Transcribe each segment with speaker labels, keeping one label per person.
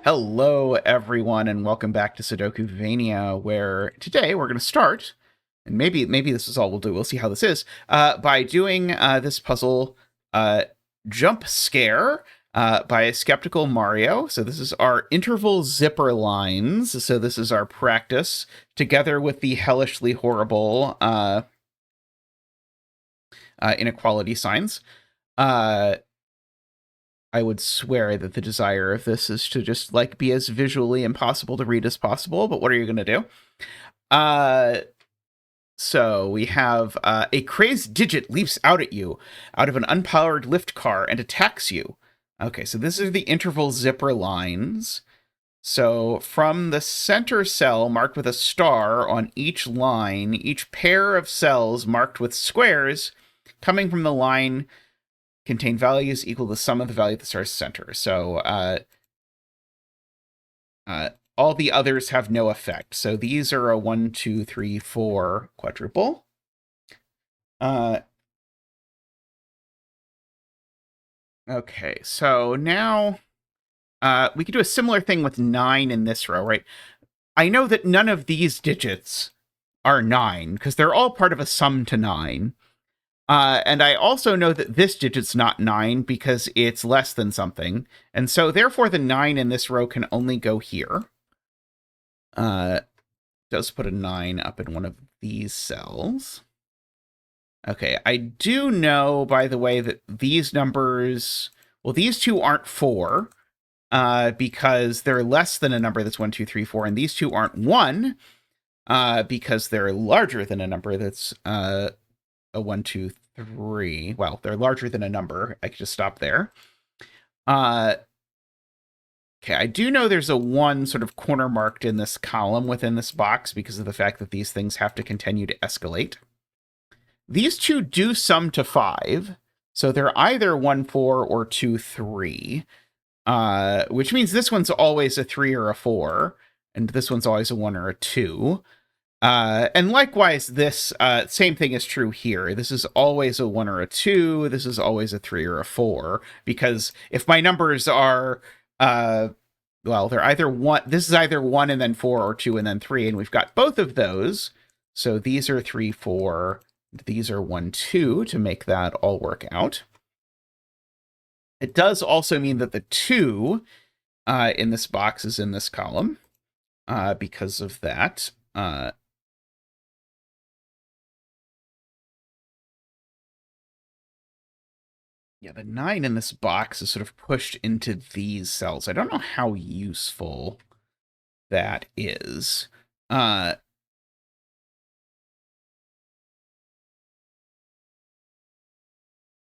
Speaker 1: Hello, everyone, and welcome back to Sudokuvania, where today we're going to start, and maybe this is all we'll do. We'll see how this is, by doing this puzzle, Jump Scare, by SkepticalMario. So this is our interval zipper lines. So this is our practice, together with the hellishly horrible inequality signs. I would swear that the desire of this is to just like be as visually impossible to read as possible, but what are you going to do? So we have a crazed digit leaps out at you out of an unpowered lift car and attacks you. Okay, so this is the interval zipper lines. So from the center cell marked with a star on each line, each pair of cells marked with squares coming from the line contain values equal to the sum of the value of the star's center. So all the others have no effect. So these are a 1, 2, 3, 4 quadruple. Okay, so now we could do a similar thing with 9 in this row, right? I know that none of these digits are 9, because they're all part of a sum to 9. And I also know that this digit's not 9 because it's less than something. And so therefore the 9 in this row can only go here. Does put a 9 up in one of these cells. Okay, I do know, by the way, that these numbers, well, these two aren't 4, because they're less than a number that's 1, 2, 3, 4, and these two aren't 1, because they're larger than a number that's a 1, 2, 3. Well, they're larger than a number. I could just stop there. Okay, I do know there's a 1 sort of corner marked in this column within this box because of the fact that these things have to continue to escalate. These two do sum to 5, so they're either 1, 4 or 2, 3, which means this one's always a 3 or a 4, and this one's always a 1 or a 2. And likewise, this same thing is true here. This is always a 1 or a 2. This is always a 3 or a 4. Because if my numbers are, well, they're either 1. This is either 1 and then 4 or 2 and then 3. And we've got both of those. So these are 3, 4. These are 1, 2 to make that all work out. It does also mean that the 2 in this box is in this column because of that. Yeah, the 9 in this box is sort of pushed into these cells. I don't know how useful that is. Okay,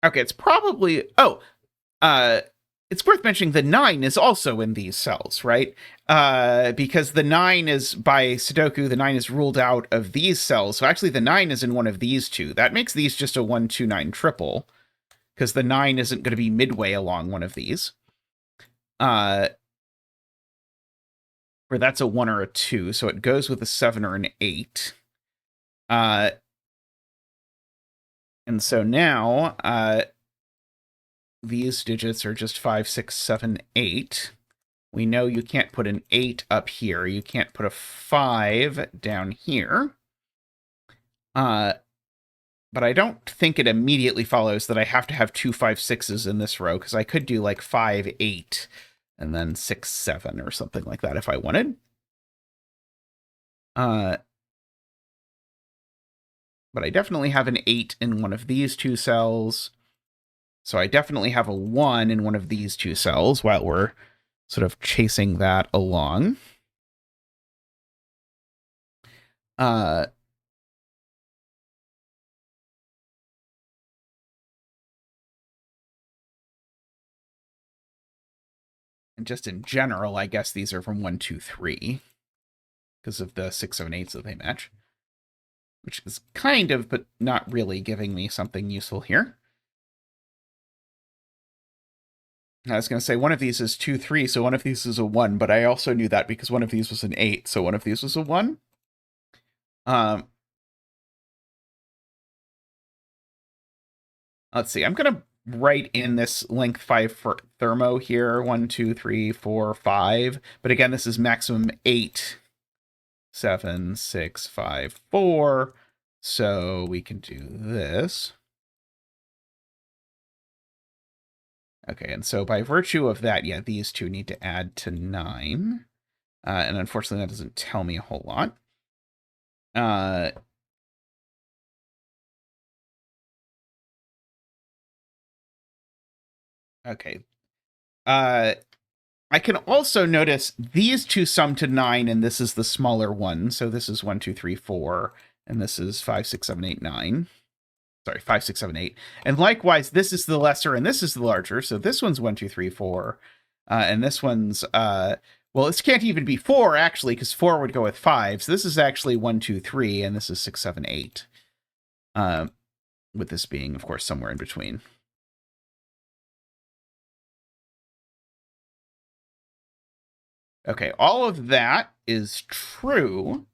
Speaker 1: it's probably... Oh, it's worth mentioning the 9 is also in these cells, right? Because the 9 is, by Sudoku, the 9 is ruled out of these cells. So actually the 9 is in one of these two. That makes these just a 1, 2, 9 triple. Because the 9 isn't going to be midway along one of these. Where that's a 1 or a 2, so it goes with a 7 or an 8. And so now, these digits are just 5, 6, 7, 8. We know you can't put an 8 up here. You can't put a 5 down here. But I don't think it immediately follows that I have to have 2, 5, 6s in this row, because I could do like 5, 8, and then 6, 7, or something like that if I wanted. But I definitely have an 8 in one of these two cells. So I definitely have a 1 in one of these two cells while we're sort of chasing that along. And just in general, I guess these are from 1, 2, 3. Because of the 6, 7, 8s that they match. Which is kind of, but not really giving me something useful here. I was going to say one of these is 2, 3, so one of these is a 1, but I also knew that because one of these was an 8, so one of these was a 1. Let's see, I'm going to right in this length 5 for thermo here. 1, 2, 3, 4, 5. But again, this is maximum 8, 7, 6, 5, 4. So we can do this. Okay, and so by virtue of that, yeah, these two need to add to 9. And unfortunately, that doesn't tell me a whole lot. Okay. I can also notice these two sum to 9, and this is the smaller one. So this is 1, 2, 3, 4, and this is 5, 6, 7, 8, 9. Sorry, 5, 6, 7, 8. And likewise, this is the lesser, and this is the larger. So this one's 1, 2, 3, 4. And this one's, well, this can't even be 4, actually, because 4 would go with 5. So this is actually 1, 2, 3, and this is 6, 7, 8. With this being, of course, somewhere in between. Okay, all of that is true,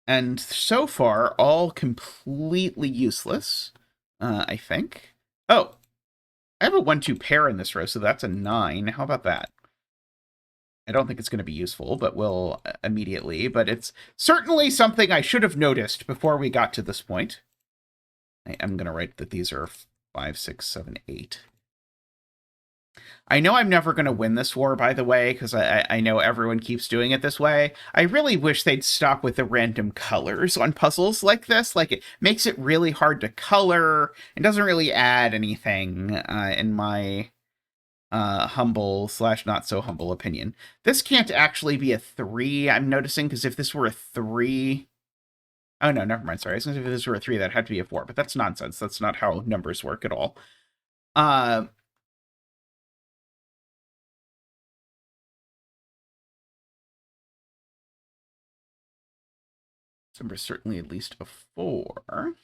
Speaker 1: and so far, all completely useless, I think. Oh, I have a 1-2 pair in this row, so that's a 9. How about that? I don't think it's going to be useful, but we'll immediately. But it's certainly something I should have noticed before we got to this point. I am going to write that these are 5, 6, 7, 8. I know I'm never going to win this war, by the way, because I know everyone keeps doing it this way. I really wish they'd stop with the random colors on puzzles like this. Like, it makes it really hard to color and doesn't really add anything, in my humble / not so humble opinion. This can't actually be a 3, I'm noticing, because if this were a 3... Oh, no, never mind, sorry. If this were a 3, that had to be a 4, but that's nonsense. That's not how numbers work at all. Number is certainly at least a 4.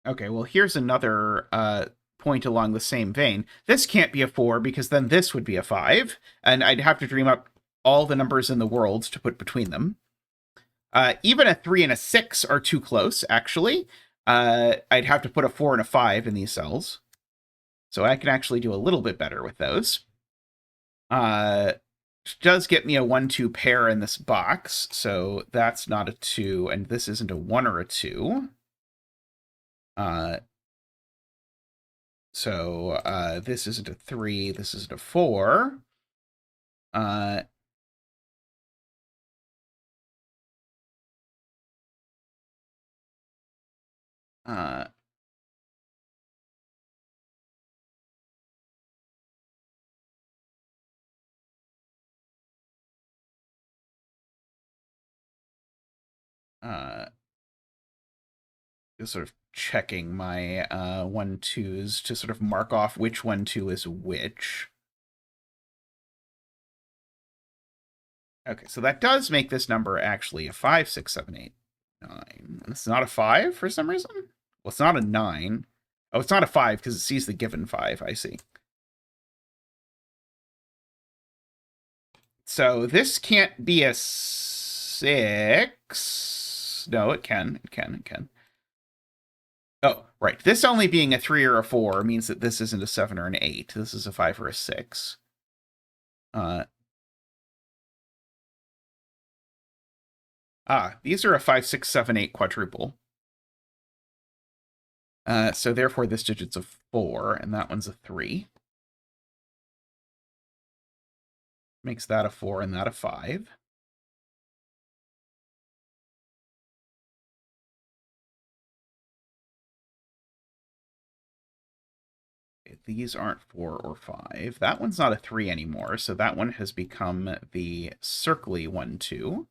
Speaker 1: Okay, well, here's another point along the same vein. This can't be a 4 because then this would be a 5, and I'd have to dream up all the numbers in the world to put between them. Even a 3 and a 6 are too close, actually. I'd have to put a 4 and a 5 in these cells. So I can actually do a little bit better with those. Does get me a 1-2 pair in this box, so that's not a 2, and this isn't a 1 or a 2. So this isn't a 3, this isn't a 4. Just sort of checking my 1-2s to sort of mark off which 1-2 is which. Okay, so that does make this number actually a 5, 6, 7, 8, 9. And it's not a 5 for some reason? Well, it's not a 9. Oh, it's not a 5 because it sees the given 5, I see. So this can't be a 6. No, it can. It can. Oh, right. This only being a 3 or a 4 means that this isn't a 7 or an 8. This is a 5 or a 6. These are a 5, 6, 7, 8 quadruple. So therefore this digit's a 4, and that one's a 3. Makes that a 4 and that a 5. These aren't 4 or 5. That one's not a 3 anymore, so that one has become the circly 1, 2.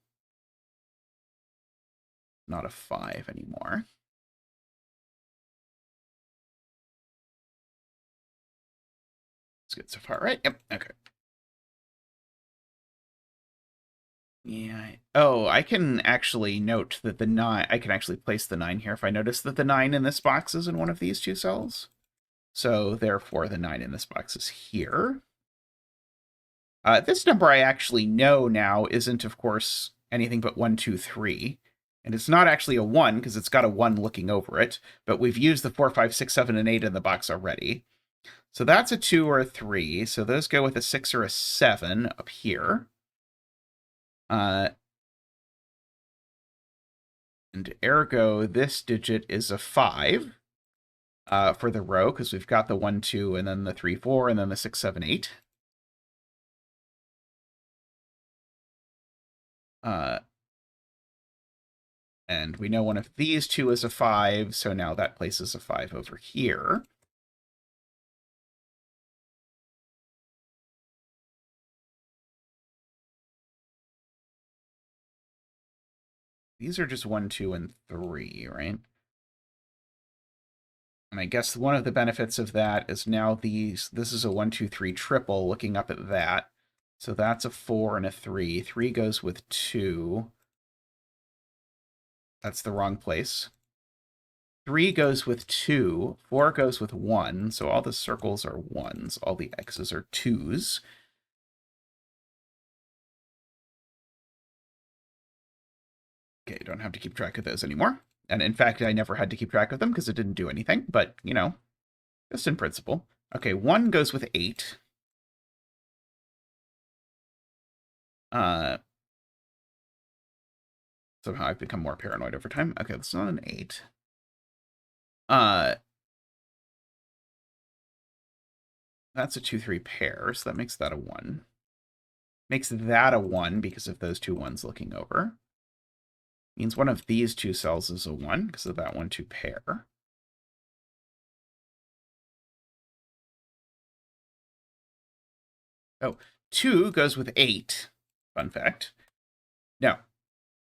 Speaker 1: Not a 5 anymore. It's good so far, right? Yep, okay. Yeah. Oh, I can actually note that the 9... I can actually place the 9 here if I notice that the 9 in this box is in one of these two cells. So therefore the 9 in this box is here. This number I actually know now isn't, of course, anything but 1, 2, 3. And it's not actually a 1 because it's got a 1 looking over it, but we've used the 4, 5, 6, 7, and 8 in the box already. So that's a 2 or a 3. So those go with a 6 or a 7 up here. And ergo, this digit is a 5 for the row, because we've got the 1, 2, and then the 3, 4, and then the 6, 7, 8. And we know one of these two is a 5, so now that places a 5 over here. These are just 1, 2, and 3, right? And I guess one of the benefits of that is now this is a 1, 2, 3 triple looking up at that. So that's a 4 and a 3. 3 goes with 2. That's the wrong place. 3 goes with 2. 4 goes with 1. So all the circles are 1s. All the X's are 2s. Okay, don't have to keep track of those anymore. And in fact, I never had to keep track of them because it didn't do anything. But, you know, just in principle. Okay, 1 goes with 8. Somehow I've become more paranoid over time. Okay, that's not an 8. That's a 2, 3 pair, so that makes that a 1. Makes that a 1 because of those two 1s looking over. Means one of these two cells is a 1 because of that 1, 2 pair. Oh, 2 goes with 8. Fun fact. No.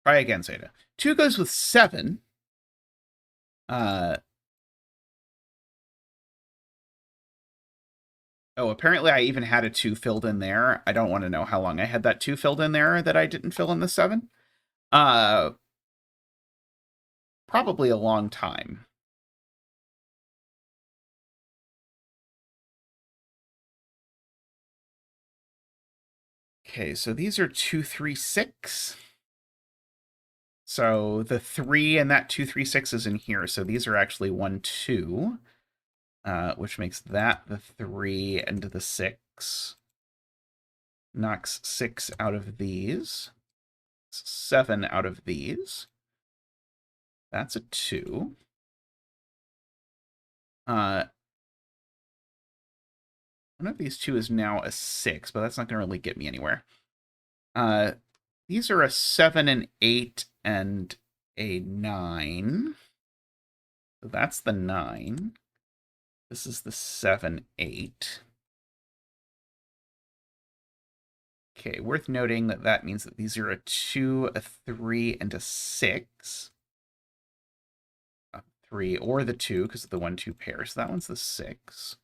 Speaker 1: Try again, Zeta. 2 goes with 7. Oh, apparently I even had a 2 filled in there. I don't want to know how long I had that 2 filled in there that I didn't fill in the 7. Probably a long time. Okay, so these are 2, 3, 6. So the 3 and that 2, 3, 6 is in here. So these are actually 1, 2, which makes that the 3 and the 6. Knocks 6 out of these. 7 out of these. That's a 2. One of these two is now a 6, but that's not going to really get me anywhere. These are a 7 and 8 and a 9. So that's the 9. This is the 7, 8. Okay, worth noting that that means that these are a 2, a 3, and a 6. A 3 or the 2 because of the 1, 2 pair. So that one's the 6.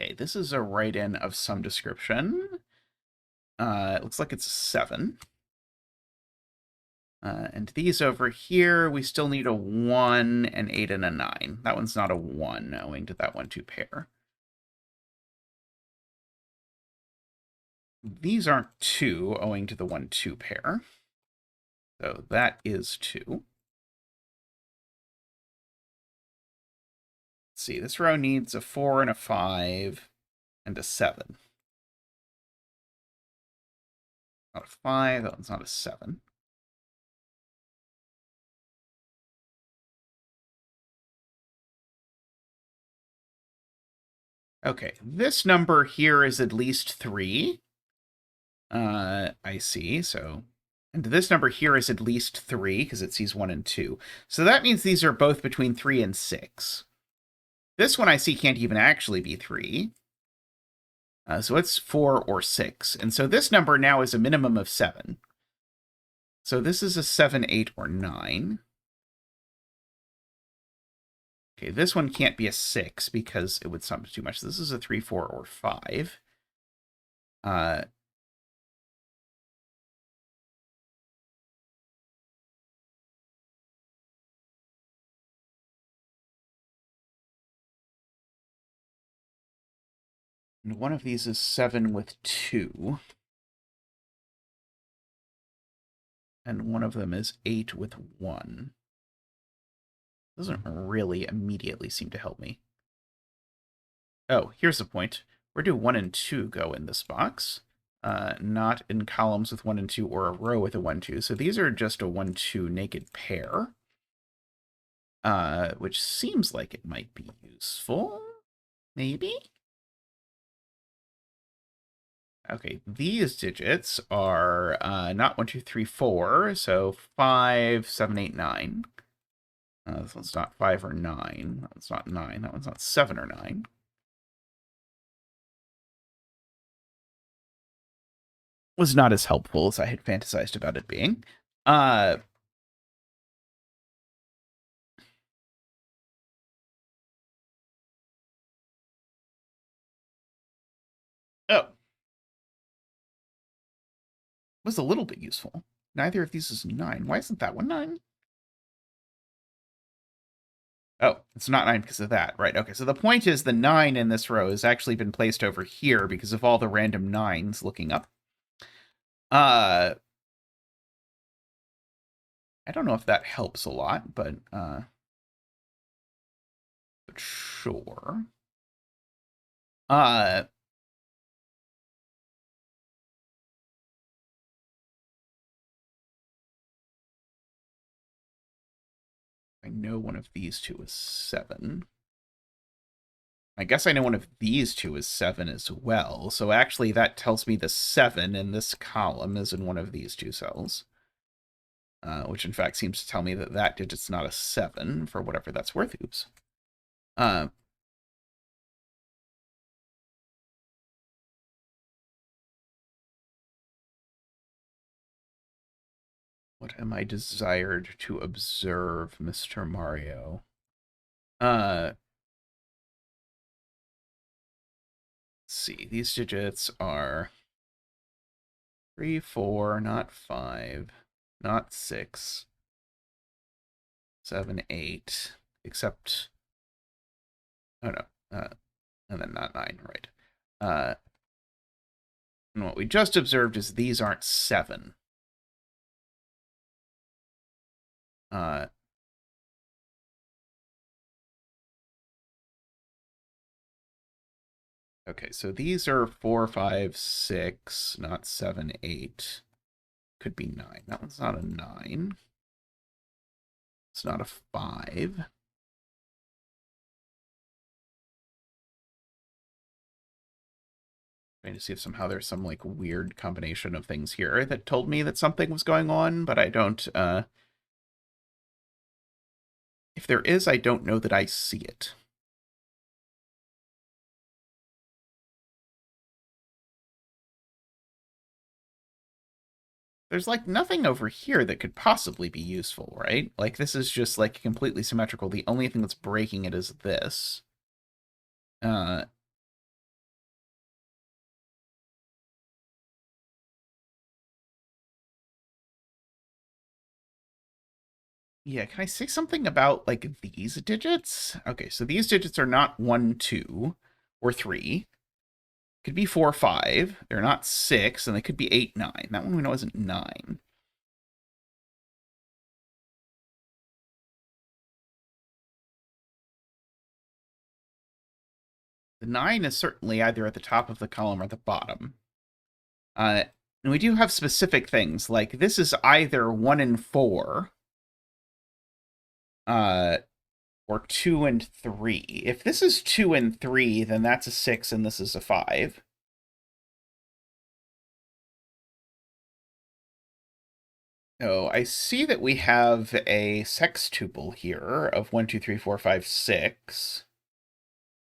Speaker 1: Okay, this is a write-in of some description. It looks like it's a 7. And these over here, we still need a 1, an 8, and a 9. That one's not a 1, owing to that 1, 2 pair. These aren't 2, owing to the 1, 2 pair. So that is 2. Let's see, this row needs a 4 and a 5 and a 7. Not a 5, that one's not a 7. Okay, this number here is at least 3. I see, so... And this number here is at least 3, because it sees 1 and 2. So that means these are both between 3 and 6. This one I see can't even actually be 3. So it's 4 or 6. And so this number now is a minimum of 7. So this is a 7, 8, or 9. Okay, this one can't be a 6 because it would sum too much. This is a 3, 4, or 5. And one of these is 7 with 2. and one of them is 8 with 1. Doesn't really immediately seem to help me. Oh, here's the point. Where do 1 and 2 go in this box? Not in columns with 1 and 2 or a row with a 1, 2. So these are just a 1, 2 naked pair. Which seems like it might be useful. Maybe? Okay, these digits are not 1, 2, 3, 4, so 5, 7, 8, 9. This one's not 5 or 9. That one's not 9. That one's not 7 or 9. Was not as helpful as I had fantasized about it being. Oh. Was a little bit useful. Neither of these is 9. Why isn't that one 9? Oh, it's not 9 because of that. Right, okay. So the point is the 9 in this row has actually been placed over here because of all the random 9s looking up. I don't know if that helps a lot, but sure. I know one of these two is 7. I guess I know one of these two is 7 as well. So actually that tells me the 7 in this column is in one of these two cells. Which in fact seems to tell me that that digit's not a 7 for whatever that's worth. Oops. What am I desired to observe, Mr. Mario? Let's see. These digits are 3, 4, not 5, not 6, 7, 8, except... Oh, no. And then not 9, right. And what we just observed is these aren't 7. Okay, so these are 4, 5, 6, not 7, 8. Could be 9. That one's not a 9. It's not a 5. Trying to see if somehow there's some like weird combination of things here that told me that something was going on, but I don't, if there is, I don't know that I see it. There's like nothing over here that could possibly be useful, right? Like this is just like completely symmetrical. The only thing that's breaking it is this. Yeah, can I say something about like these digits? Okay, so these digits are not 1, 2, or 3. Could be 4, 5. They're not 6, and they could be 8, 9. That one we know isn't 9. The 9 is certainly either at the top of the column or the bottom. And we do have specific things, like this is either 1 and 4, or 2 and 3. If this is 2 and 3, then that's a 6 and this is a 5. Oh, I see that we have a sextuple here of 1, 2, 3, 4, 5, 6.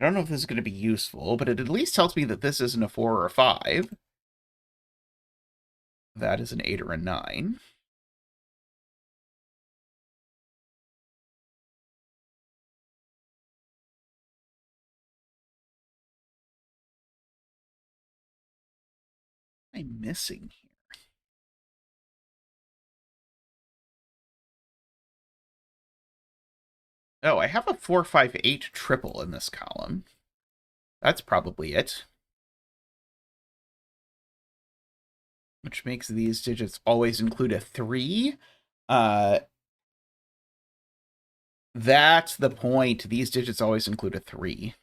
Speaker 1: I don't know if this is going to be useful, but it at least tells me that this isn't a 4 or a 5. That is an 8 or a 9. What am I missing here? Oh, I have a 4, 5, 8 triple in this column. That's probably it. which makes these digits always include a 3. That's the point. These digits always include a 3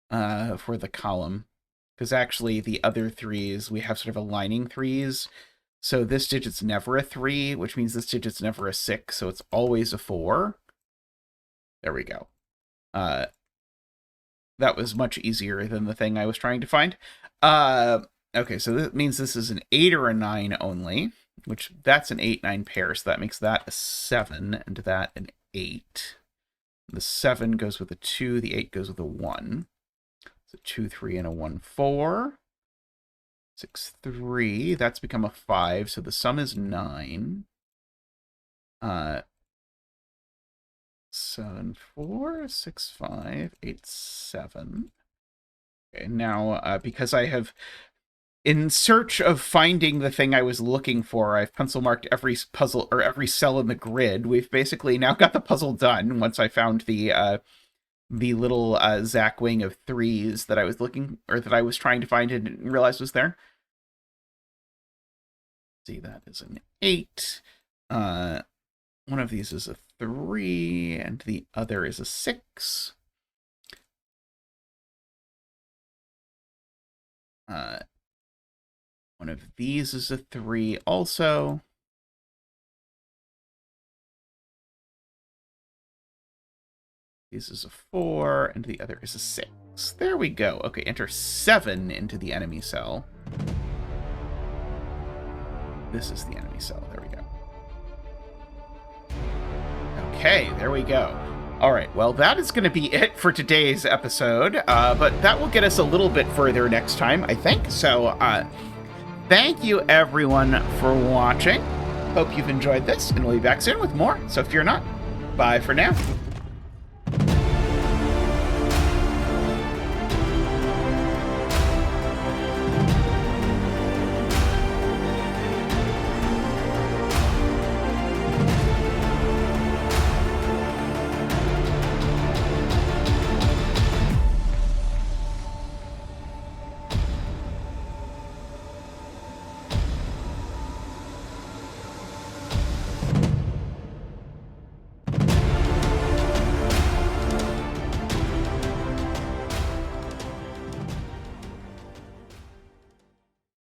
Speaker 1: for the column. Because actually the other 3s, we have sort of aligning 3s. So this digit's never a 3, which means this digit's never a 6. So it's always a 4. There we go. That was much easier than the thing I was trying to find. Okay, so that means this is an 8 or a 9 only, which that's an 8-9 pair, so that makes that a 7, and that an 8. The 7 goes with a 2, the 8 goes with a 1. So 2, 3, and a 1, 4. 6, 3, that's become a 5, so the sum is 9. 7, 4, 6, 5, 8, 7. Okay, now, because I have, in search of finding the thing I was looking for, I've pencil marked every puzzle, or every cell in the grid. We've basically now got the puzzle done once I found the little Zack wing of 3s that I was looking, or that I was trying to find and didn't realize was there. See, that is an 8. One of these is a 3, and the other is a 6. One of these is a 3 also. This is a 4, and the other is a 6. There we go. Okay, enter 7 into the enemy cell. This is the enemy cell. There we go. Okay, there we go. All right, well, that is going to be it for today's episode, but that will get us a little bit further next time, I think. So, thank you, everyone, for watching. Hope you've enjoyed this, and we'll be back soon with more. So if you're not, bye for now.